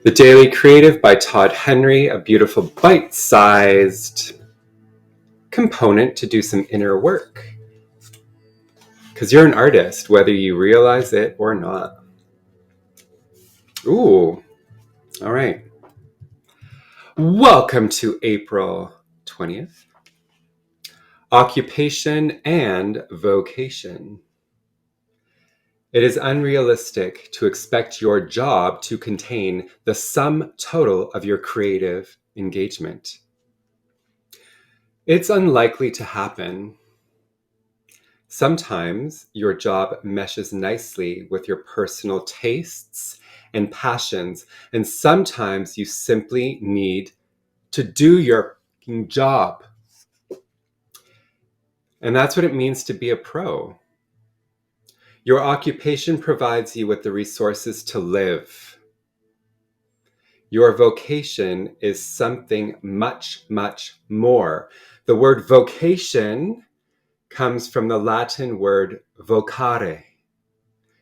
The Daily Creative by Todd Henry, a beautiful bite-sized component to do some inner work. Because you're an artist, whether you realize it or not. Ooh, all right. Welcome to April 20th. Occupation and vocation. It is unrealistic to expect your job to contain the sum total of your creative engagement. It's unlikely to happen. Sometimes your job meshes nicely with your personal tastes and passions, and sometimes you simply need to do your job. And that's what it means to be a pro. Your occupation provides you with the resources to live. Your vocation is something much, much more. The word vocation comes from the Latin word vocare,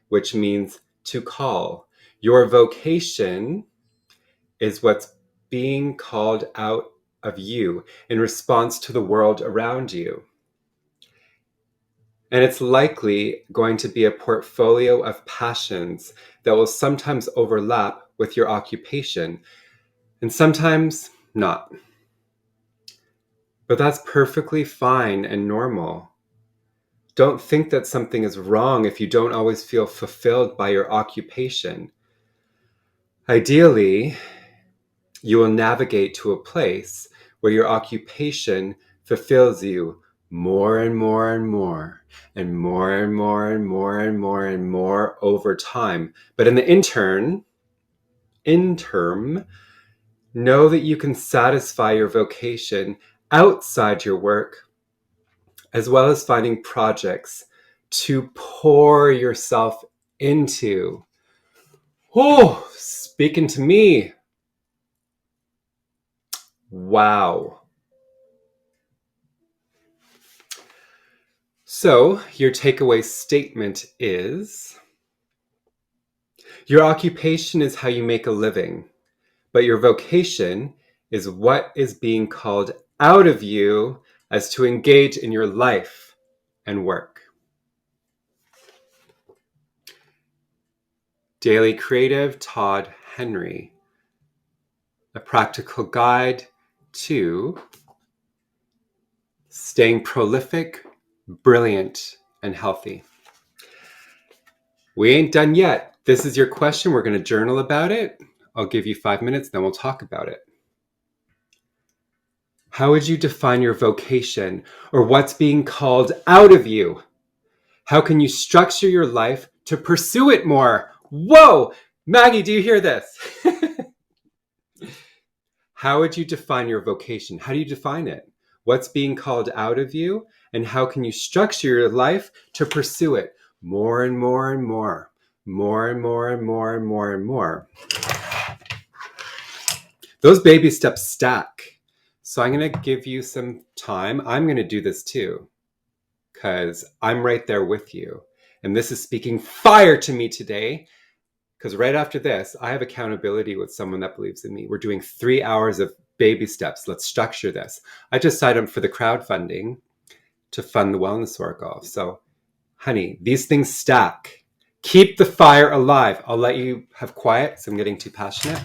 which means to call. Your vocation is what's being called out of you in response to the world around you. And it's likely going to be a portfolio of passions that will sometimes overlap with your occupation and sometimes not. But that's perfectly fine and normal. Don't think that something is wrong if you don't always feel fulfilled by your occupation. Ideally, you will navigate to a place where your occupation fulfills you more and more and more and more and more and more and more and more over time. But in the interim, know that you can satisfy your vocation outside your work, as well as finding projects to pour yourself into. Oh, speaking to me. Wow. So, your takeaway statement is, your occupation is how you make a living, but your vocation is what is being called out of you as to engage in your life and work. Daily Creative, Todd Henry. A practical guide to staying prolific, brilliant, and healthy. We ain't done yet. This is your question. We're going to journal about it. I'll give you 5 minutes, then we'll talk about it. How would you define your vocation or what's being called out of you? How can you structure your life to pursue it more? Whoa! Maggie, do you hear this? How would you define your vocation? How do you define it? What's being called out of you? And how can you structure your life to pursue it more and more and more, more and more and more and more and more? Those baby steps stack. So I'm going to give you some time. I'm going to do this too, because I'm right there with you. And this is speaking fire to me today, because right after this, I have accountability with someone that believes in me. We're doing 3 hours of baby steps. Let's structure this. I just signed up for the crowdfunding to fund the wellness circle. So, honey, these things stack. Keep the fire alive. I'll let you have quiet, so I'm getting too passionate.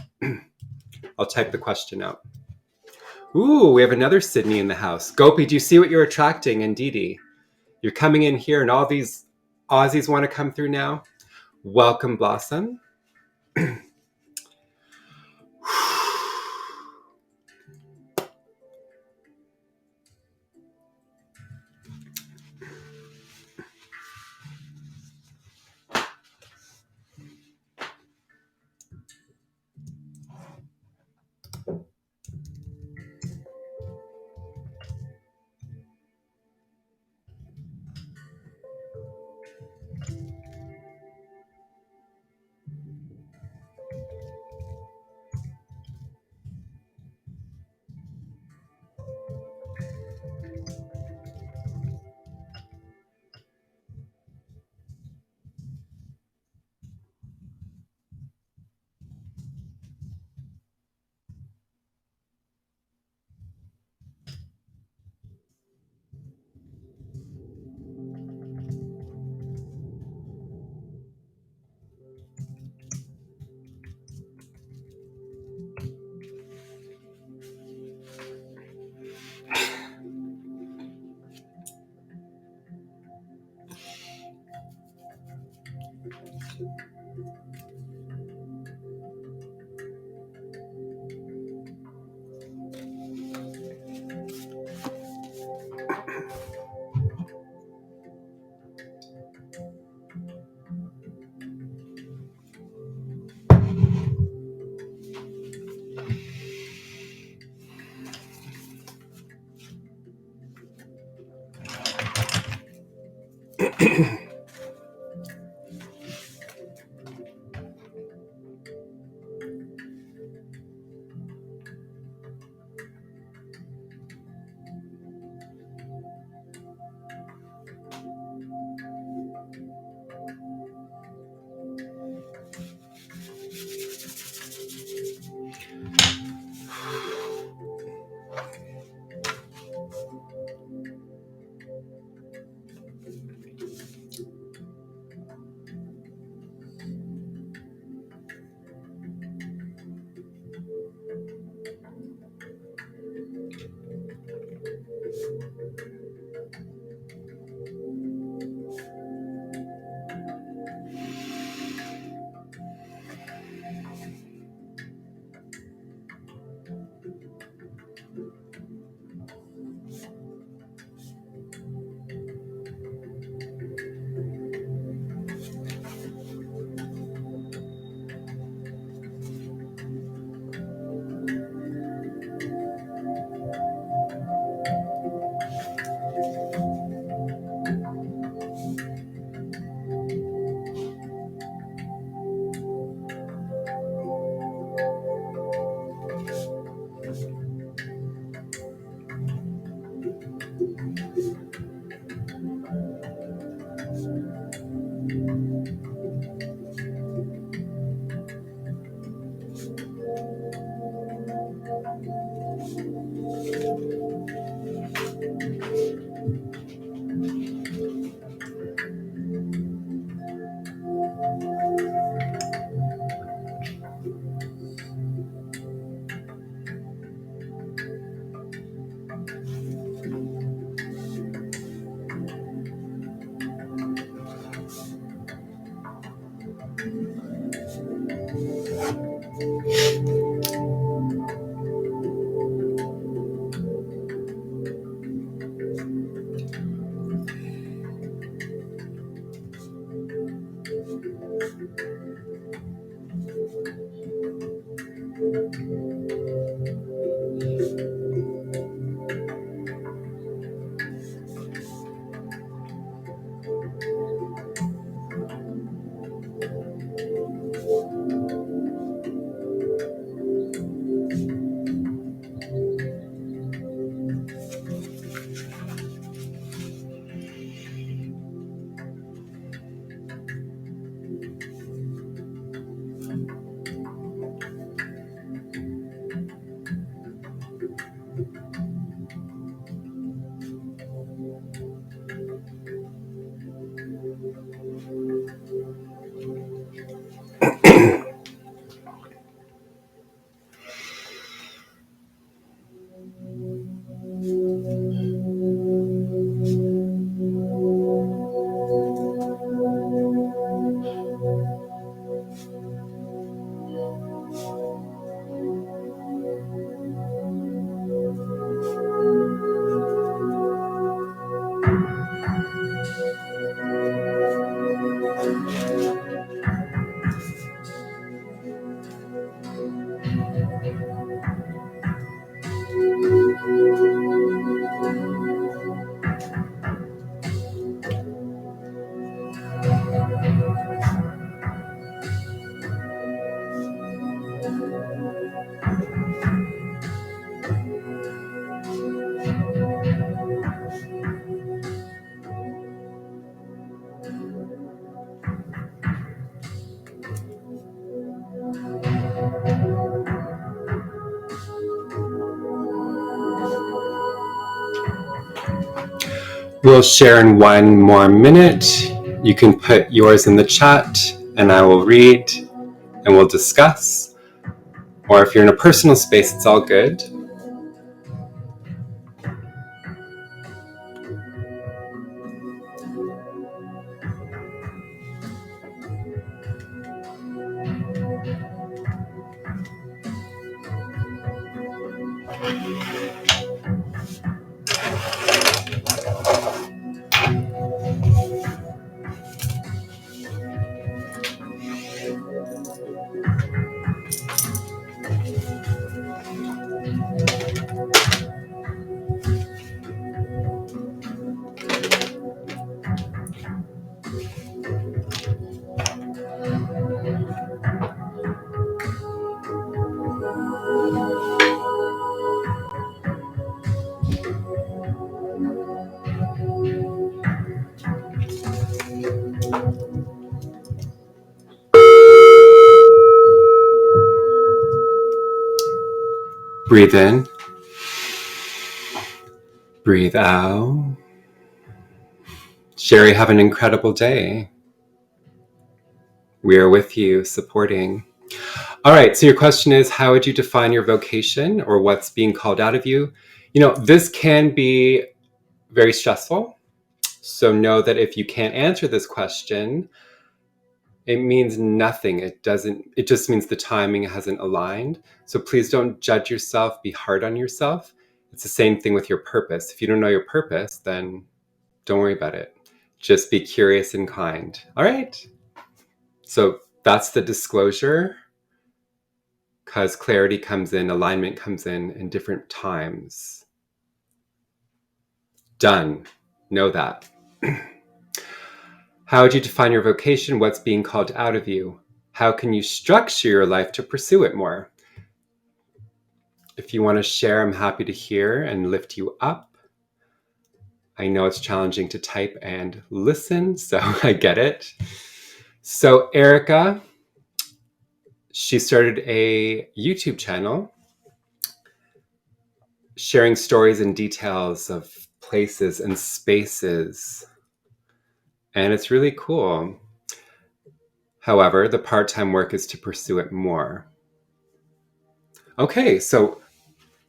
I'll type the question out. Ooh, we have another Sydney in the house. Gopi, do you see what you're attracting? And Dee Dee, you're coming in here and all these Aussies want to come through now. Welcome, Blossom. We'll share in one more minute. You can put yours in the chat and I will read and we'll discuss. Or if you're in a personal space, it's all good. Breathe in. Breathe out. Sherry, have an incredible day. We are with you, supporting. All right, so your question is, how would you define your vocation or what's being called out of you? You know, this can be very stressful. So know that if you can't answer this question, it means nothing. It just means the timing hasn't aligned. So please don't judge yourself, be hard on yourself. It's the same thing with your purpose. If you don't know your purpose, then don't worry about it. Just be curious and kind. All right. So that's the disclosure, because clarity comes in, alignment comes in different times. Done. Know that. How would you define your vocation? What's being called out of you? How can you structure your life to pursue it more? If you want to share, I'm happy to hear and lift you up. I know it's challenging to type and listen, so I get it. So Erica, she started a YouTube channel sharing stories and details of places and spaces. And it's really cool. However, the part-time work is to pursue it more. Okay, so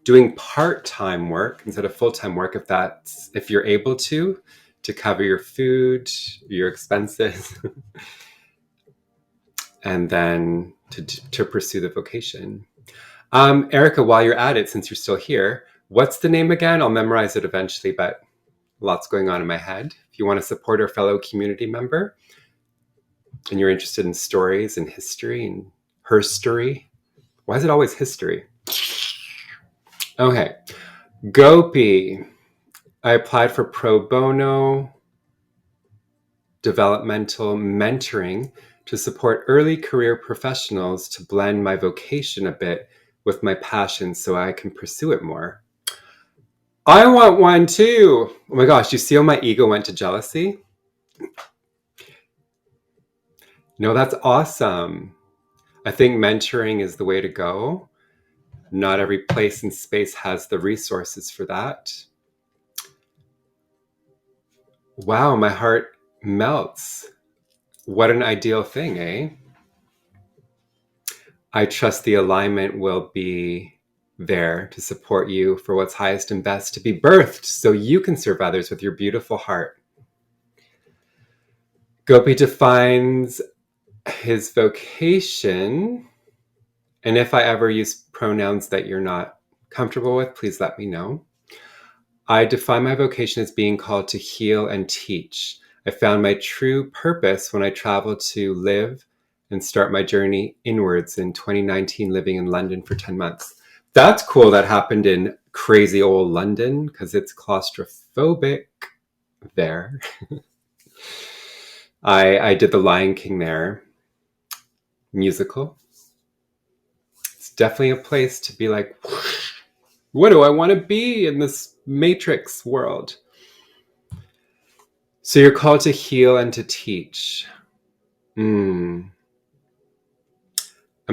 doing part-time work instead of full-time work, if you're able to cover your food, your expenses, and then to pursue the vocation. Erica, while you're at it, since you're still here, what's the name again? I'll memorize it eventually, but lots going on in my head. If you want to support our fellow community member and you're interested in stories and history and herstory, why is it always history? Okay. Gopi, I applied for pro bono developmental mentoring to support early career professionals to blend my vocation a bit with my passion so I can pursue it more. I want one too. Oh my gosh, you see how my ego went to jealousy? No, that's awesome. I think mentoring is the way to go. Not every place and space has the resources for that. Wow, my heart melts. What an ideal thing, eh? I trust the alignment will be there to support you for what's highest and best to be birthed so you can serve others with your beautiful heart. Gopi defines his vocation, and if I ever use pronouns that you're not comfortable with, please let me know. I define my vocation as being called to heal and teach. I found my true purpose when I traveled to live and start my journey inwards in 2019, living in London for 10 months. That's cool. That happened in crazy old London because it's claustrophobic there. I did the Lion King there, musical. It's definitely a place to be like, what do I want to be in this matrix world? So you're called to heal and to teach. I'm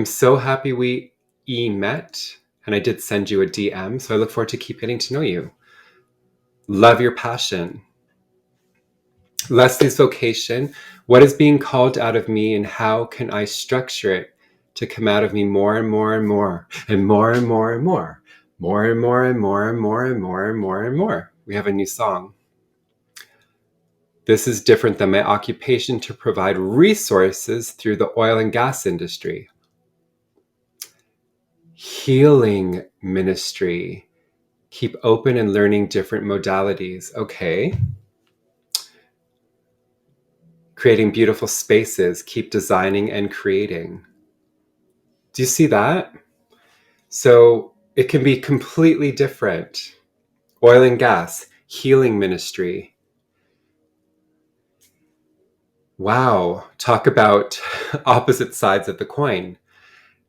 so happy we met, and I did send you a DM, so I look forward to keep getting to know you. Love your passion. Leslie's vocation. What is being called out of me, and how can I structure it to come out of me more and more and more and more and more and more, more and more and more and more and more and more and more. We have a new song. This is different than my occupation to provide resources through the oil and gas industry. Healing ministry. Keep open and learning different modalities. Okay. Creating beautiful spaces. Keep designing and creating. Do you see that? So it can be completely different. Oil and gas, healing ministry. Wow. Talk about opposite sides of the coin.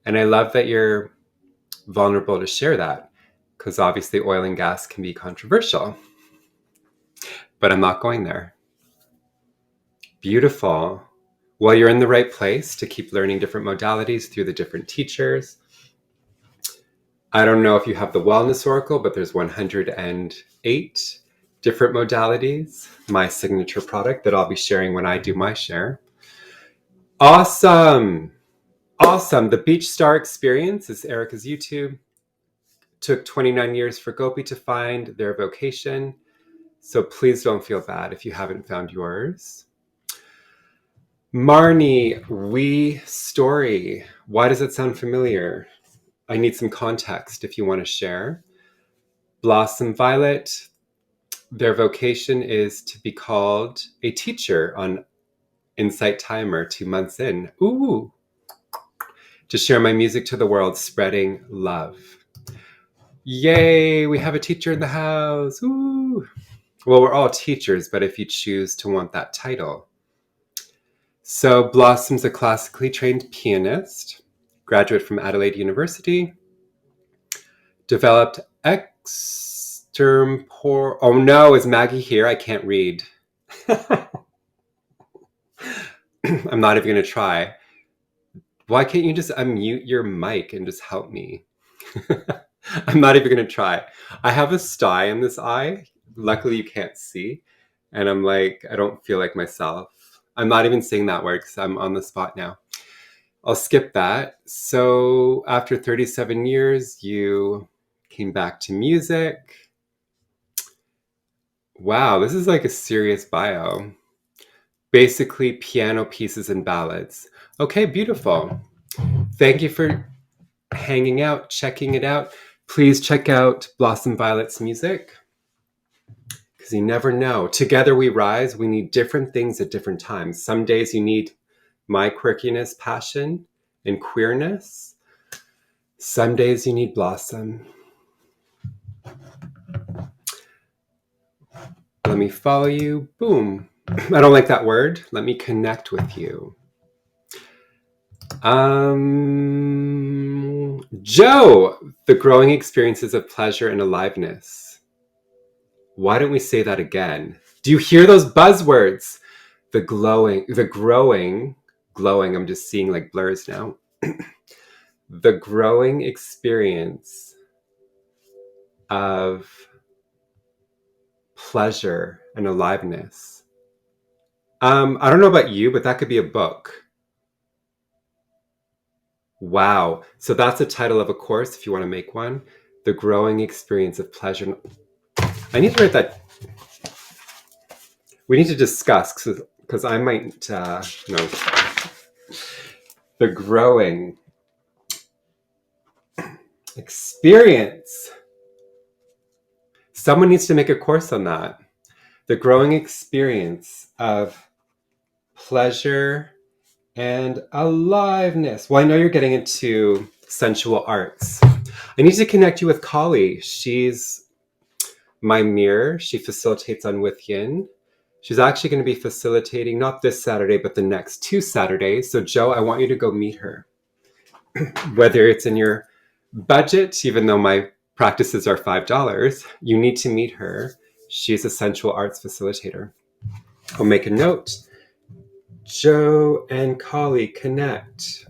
And I love that you're vulnerable to share that, because obviously oil and gas can be controversial. But I'm not going there. Beautiful. Well, you're in the right place to keep learning different modalities through the different teachers. I don't know if you have the Wellness Oracle, but there's 108 different modalities. My signature product that I'll be sharing when I do my share. Awesome. Awesome. The Beach Star Experience is Erica's YouTube. Took 29 years for Gopi to find their vocation. So please don't feel bad if you haven't found yours. Marnie, we story. Why does it sound familiar? I need some context if you want to share. Blossom Violet, their vocation is to be called a teacher on Insight Timer 2 months in. Ooh. To share my music to the world, spreading love. Yay, we have a teacher in the house. Ooh. Well, we're all teachers, but if you choose to want that title. So Blossom's a classically trained pianist, graduate from Adelaide University, developed extempore. Oh no, is Maggie here? I can't read. I'm not even going to try. Why can't you just unmute your mic and just help me? I'm not even going to try. I have a sty in this eye. Luckily, you can't see. And I'm like, I don't feel like myself. I'm not even saying that word because I'm on the spot now. I'll skip that. So after 37 years, you came back to music. Wow, this is like a serious bio. Basically, piano pieces and ballads. Okay, beautiful. Thank you for hanging out, checking it out. Please check out Blossom Violet's music because you never know. Together we rise. We need different things at different times. Some days you need my quirkiness, passion, and queerness. Some days you need Blossom. Let me follow you. Boom. I don't like that word. Let me connect with you. Joe, the growing experiences of pleasure and aliveness. Why don't we say that again? Do you hear those buzzwords? The growing, I'm just seeing like blurs now. The growing experience of pleasure and aliveness. I don't know about you, but that could be a book. Wow. So that's the title of a course if you want to make one. The growing experience of pleasure. I need to write that. We need to discuss because I might know. The growing experience. Someone needs to make a course on that. The growing experience of pleasure and aliveness. Well, I know you're getting into sensual arts. I need to connect you with Kali. She's my mirror. She facilitates on Withyin. She's actually going to be facilitating not this Saturday, but the next 2 Saturdays. So, Joe, I want you to go meet her. Whether it's in your budget, even though my practices are $5, you need to meet her. She's a sensual arts facilitator. I'll make a note. Joe and Kali connect.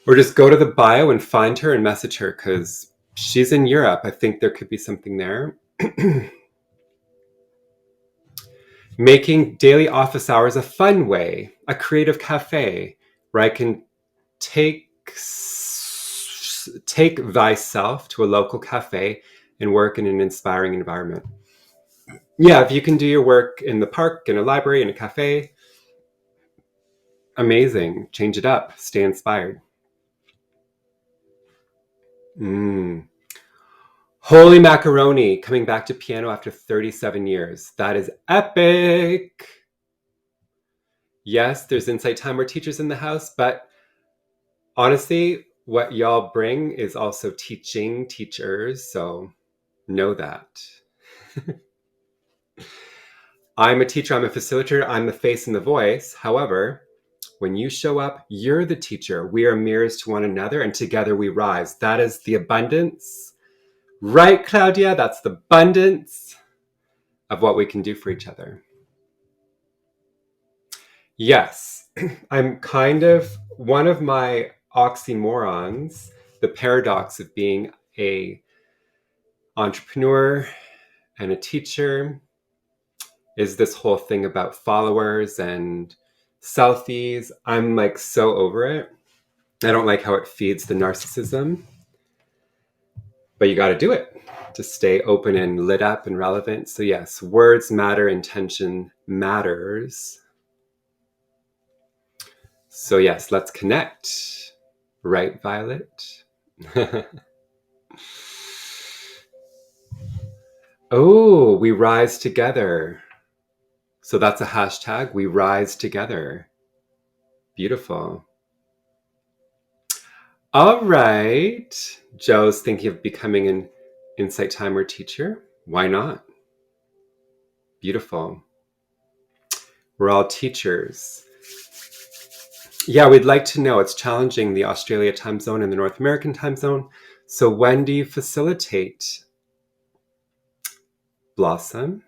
Or just go to the bio and find her and message her because she's in Europe. I think there could be something there. Making daily office hours a fun way, a creative cafe where I can take thyself to a local cafe and work in an inspiring environment. Yeah, if you can do your work in the park, in a library, in a cafe, amazing. Change it up. Stay inspired. Holy macaroni, coming back to piano after 37 years. That is epic. Yes, there's Insight Timer teachers in the house, but honestly, what y'all bring is also teaching teachers, so know that. I'm a teacher, I'm a facilitator, I'm the face and the voice. However, when you show up, you're the teacher. We are mirrors to one another, and together we rise. That is the abundance. Right, Claudia? That's the abundance of what we can do for each other. Yes, I'm kind of, one of my oxymorons, the paradox of being a entrepreneur and a teacher is this whole thing about followers and selfies. I'm like so over it. I don't like how it feeds the narcissism, but you got to do it to stay open and lit up and relevant. So yes, words matter, intention matters. So yes, let's connect. Right, Violet? Oh, we rise together. So that's a hashtag. We rise together. Beautiful. All right. Joe's thinking of becoming an Insight Timer teacher. Why not? Beautiful. We're all teachers. Yeah, we'd like to know. It's challenging the Australia time zone and the North American time zone. So when do you facilitate? Blossom.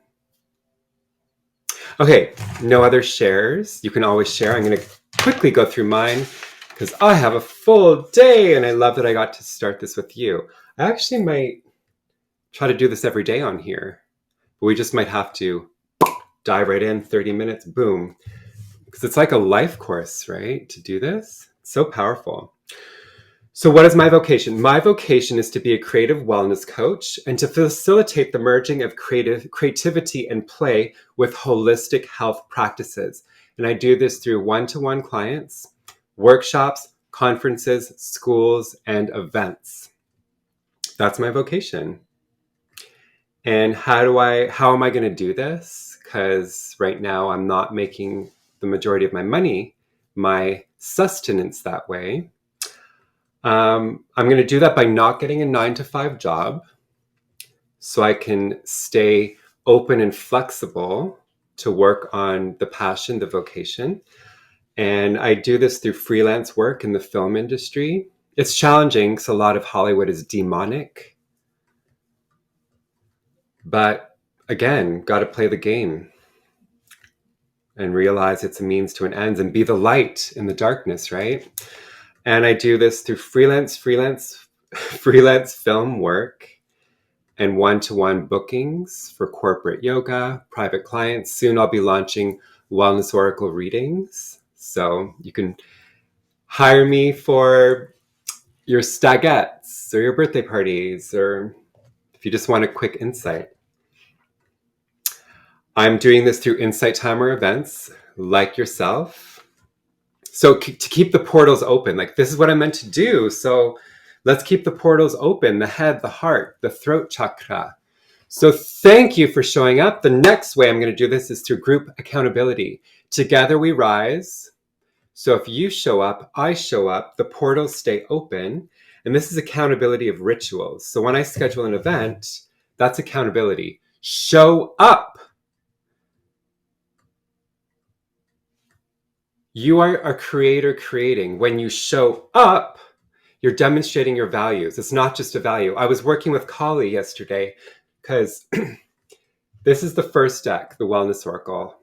Okay, no other shares. You can always share. I'm going to quickly go through mine because I have a full day and I love that I got to start this with you. I actually might try to do this every day on here, but we just might have to dive right in, 30 minutes, boom. Because it's like a life course, right? To do this. It's so powerful. So what is my vocation? My vocation is to be a creative wellness coach and to facilitate the merging of creativity and play with holistic health practices. And I do this through one-to-one clients, workshops, conferences, schools, and events. That's my vocation. And how am I going to do this? Because right now I'm not making the majority of my money, my sustenance that way. I'm going to do that by not getting a 9-to-5 job so I can stay open and flexible to work on the passion, the vocation. And I do this through freelance work in the film industry. It's challenging because a lot of Hollywood is demonic. But again, got to play the game and realize it's a means to an end and be the light in the darkness, right? And I do this through freelance film work and one-to-one bookings for corporate yoga, private clients. Soon I'll be launching Wellness Oracle readings. So you can hire me for your stagettes or your birthday parties, or if you just want a quick insight. I'm doing this through Insight Timer events like yourself. So to keep the portals open, like this is what I'm meant to do. So let's keep the portals open, the head, the heart, the throat chakra. So thank you for showing up. The next way I'm going to do this is through group accountability. Together we rise. So if you show up, I show up, the portals stay open. And this is accountability of rituals. So when I schedule an event, that's accountability. Show up. You are a creator creating. When you show up, you're demonstrating your values. It's not just a value. I was working with Kali yesterday because this is the first deck, the Wellness Oracle.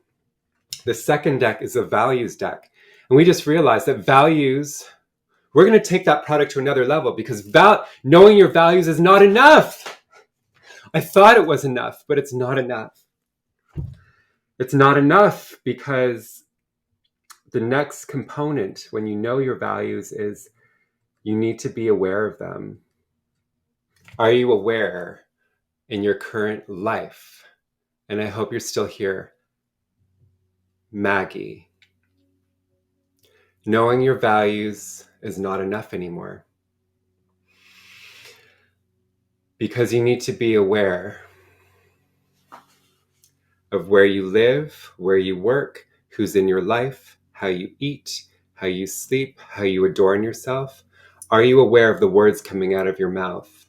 The second deck is a values deck. And we just realized that values, we're going to take that product to another level because knowing your values is not enough. I thought it was enough, but it's not enough. It's not enough because the next component when you know your values is you need to be aware of them. Are you aware in your current life? And I hope you're still here. Maggie. Knowing your values is not enough anymore. Because you need to be aware of where you live, where you work, who's in your life, how you eat, how you sleep, how you adorn yourself. Are you aware of the words coming out of your mouth?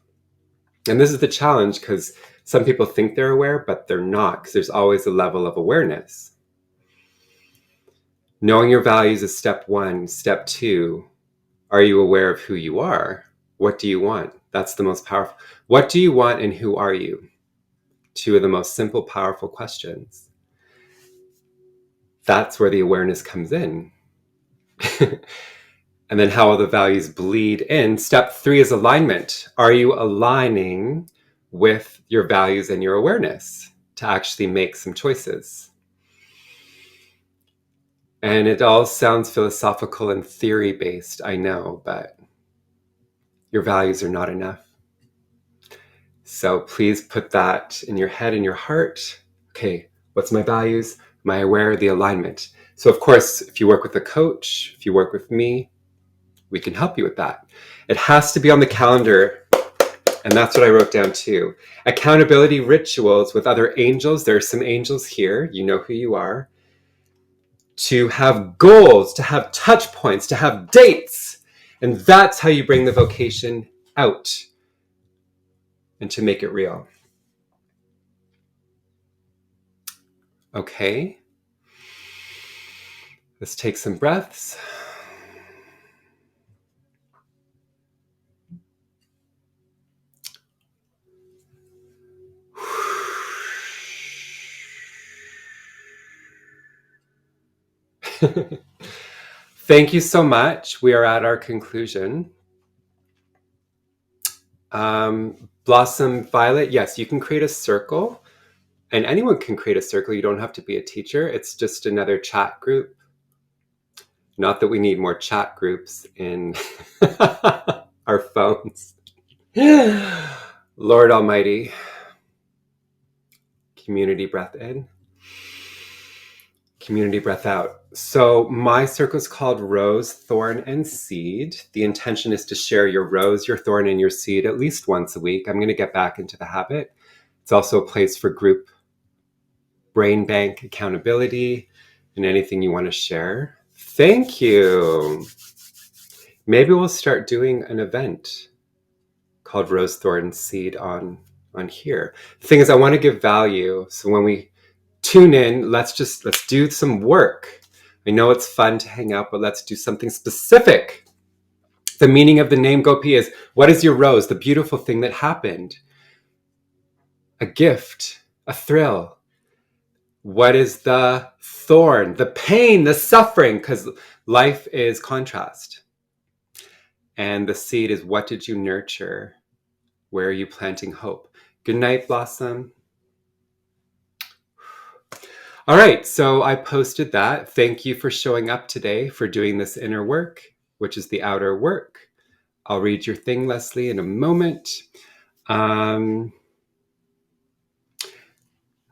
And this is the challenge because some people think they're aware, but they're not, because there's always a level of awareness. Knowing your values is step one. Step two, are you aware of who you are? What do you want? That's the most powerful. What do you want and who are you? Two of the most simple, powerful questions. That's where the awareness comes in. And then how will the values bleed in? Step 3 is alignment. Are you aligning with your values and your awareness to actually make some choices? And it all sounds philosophical and theory-based, I know, but your values are not enough. So please put that in your head and your heart. Okay, what's my values? Am I aware of the alignment? So of course, if you work with a coach, if you work with me, we can help you with that. It has to be on the calendar. And that's what I wrote down too. Accountability rituals with other angels. There are some angels here. You know who you are. To have goals, to have touch points, to have dates. And that's how you bring the vocation out and to make it real. Okay. Let's take some breaths. Thank you so much. We are at our conclusion. Blossom Violet, yes, you can create a circle, and anyone can create a circle. You don't have to be a teacher. It's just another chat group. Not that we need more chat groups in our phones. Lord Almighty. Community breath in. Community breath out. So my circle is called Rose, Thorn, and Seed. The intention is to share your rose, your thorn, and your seed at least once a week. I'm going to get back into the habit. It's also a place for group brain bank accountability and anything you want to share. Thank you. Maybe we'll start doing an event called Rose, Thorn, Seed on here. The thing is, I want to give value. So when we tune in, let's do some work. I know it's fun to hang out, but let's do something specific. The meaning of the name Gopi is, what is your rose? The beautiful thing that happened. A gift, a thrill. What is the thorn? The pain, the suffering, because life is contrast. And the seed is, what did you nurture? Where are you planting hope? Good night, Blossom. All right, so I posted that. Thank you for showing up today, for doing this inner work, which is the outer work. I'll read your thing, Leslie, in a moment. I'm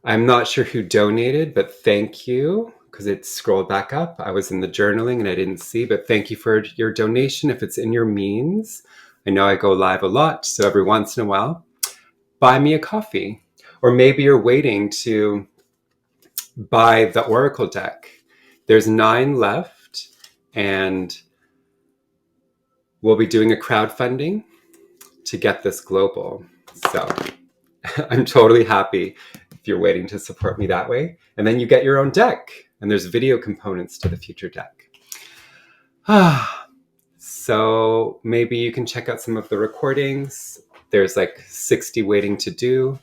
not sure who donated, but thank you, because it scrolled back up. I was in the journaling and I didn't see, but thank you for your donation if it's in your means. I know I go live a lot, so every once in a while, buy me a coffee. Or maybe you're waiting to buy the Oracle deck. There's 9 left, and we'll be doing a crowdfunding to get this global. So I'm totally happy if you're waiting to support me that way. And then you get your own deck, and there's video components to the future deck. So maybe you can check out some of the recordings. There's like 60 waiting to do.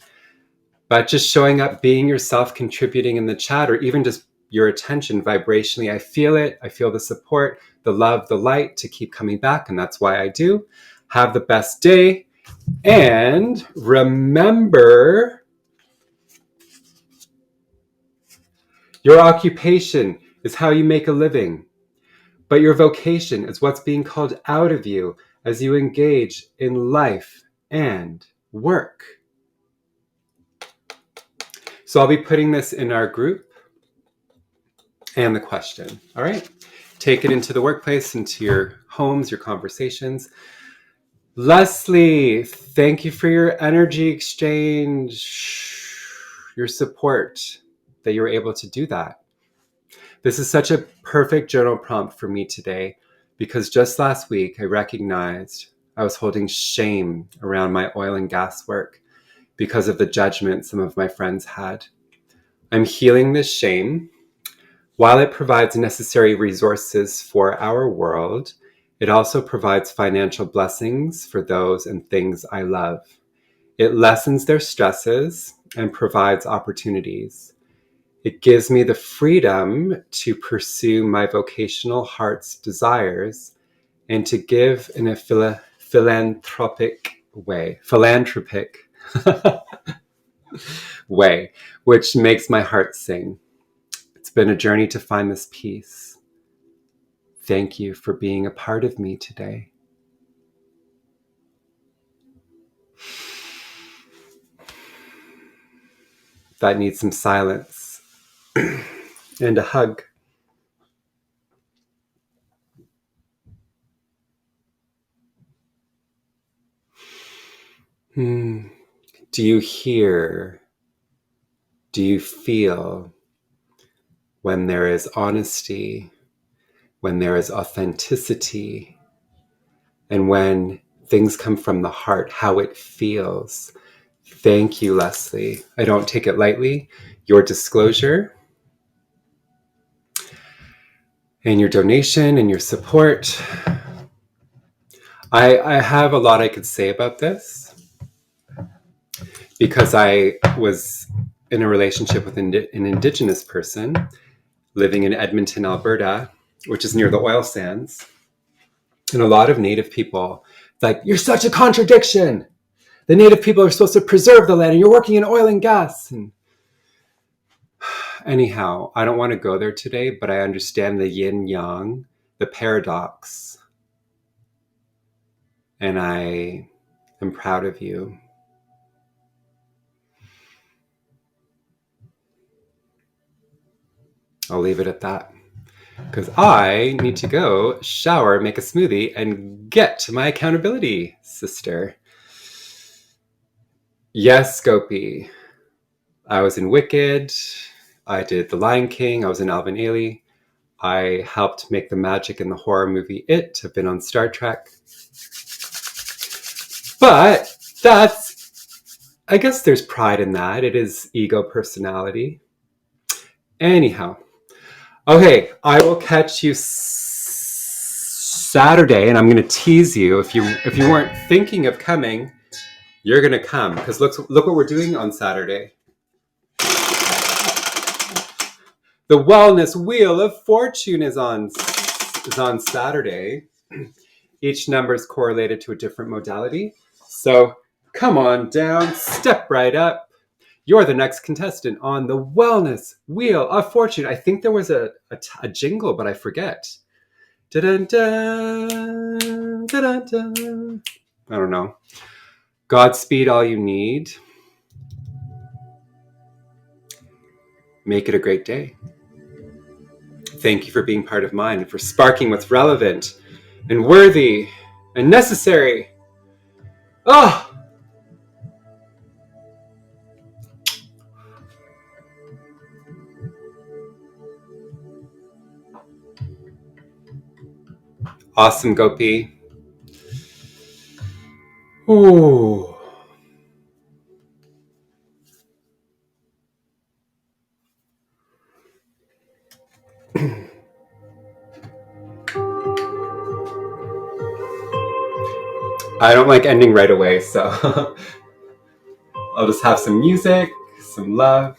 But just showing up, being yourself, contributing in the chat, or even just your attention vibrationally. I feel it. I feel the support, the love, the light to keep coming back. And that's why I do. Have the best day. And remember, your occupation is how you make a living. But your vocation is what's being called out of you as you engage in life and work. So I'll be putting this in our group and the question. All right. Take it into the workplace, into your homes, your conversations. Leslie, thank you for your energy exchange, your support that you were able to do that. This is such a perfect journal prompt for me today, because just last week I recognized I was holding shame around my oil and gas work because of the judgment some of my friends had. I'm healing this shame. While it provides necessary resources for our world, it also provides financial blessings for those and things I love. It lessens their stresses and provides opportunities. It gives me the freedom to pursue my vocational heart's desires and to give in a philanthropic way, way, which makes my heart sing. It's been a journey to find this peace. Thank you for being a part of me today. That needs some silence and a hug. Do you hear? Do you feel when there is honesty, when there is authenticity, and when things come from the heart, how it feels? Thank you, Leslie. I don't take it lightly. Your disclosure and your donation and your support. I have a lot I could say about this because I was in a relationship with an Indigenous person living in Edmonton, Alberta, which is near the oil sands. And a lot of Native people, like, you're such a contradiction. The Native people are supposed to preserve the land and you're working in oil and gas. And anyhow, I don't want to go there today, but I understand the yin yang, the paradox. And I am proud of you. I'll leave it at that. Because I need to go shower, make a smoothie, and get to my accountability, sister. Yes, Gopi. I was in Wicked. I did The Lion King. I was in Alvin Ailey. I helped make the magic in the horror movie It. I've been on Star Trek. But I guess there's pride in that. It is ego personality. Anyhow. Okay, I will catch you Saturday, and I'm going to tease you. If you weren't thinking of coming, you're going to come, because look what we're doing on Saturday. The Wellness Wheel of Fortune is on Saturday. Each number is correlated to a different modality. So come on down, step right up. You're the next contestant on the Wellness Wheel of Fortune. I think there was a jingle, but I forget. Da-dun-dun, da-dun-dun. I don't know. Godspeed, all you need. Make it a great day. Thank you for being part of mine and for sparking what's relevant and worthy and necessary. Oh! Awesome, Gopi. Ooh. I don't like ending right away, so I'll just have some music, some love.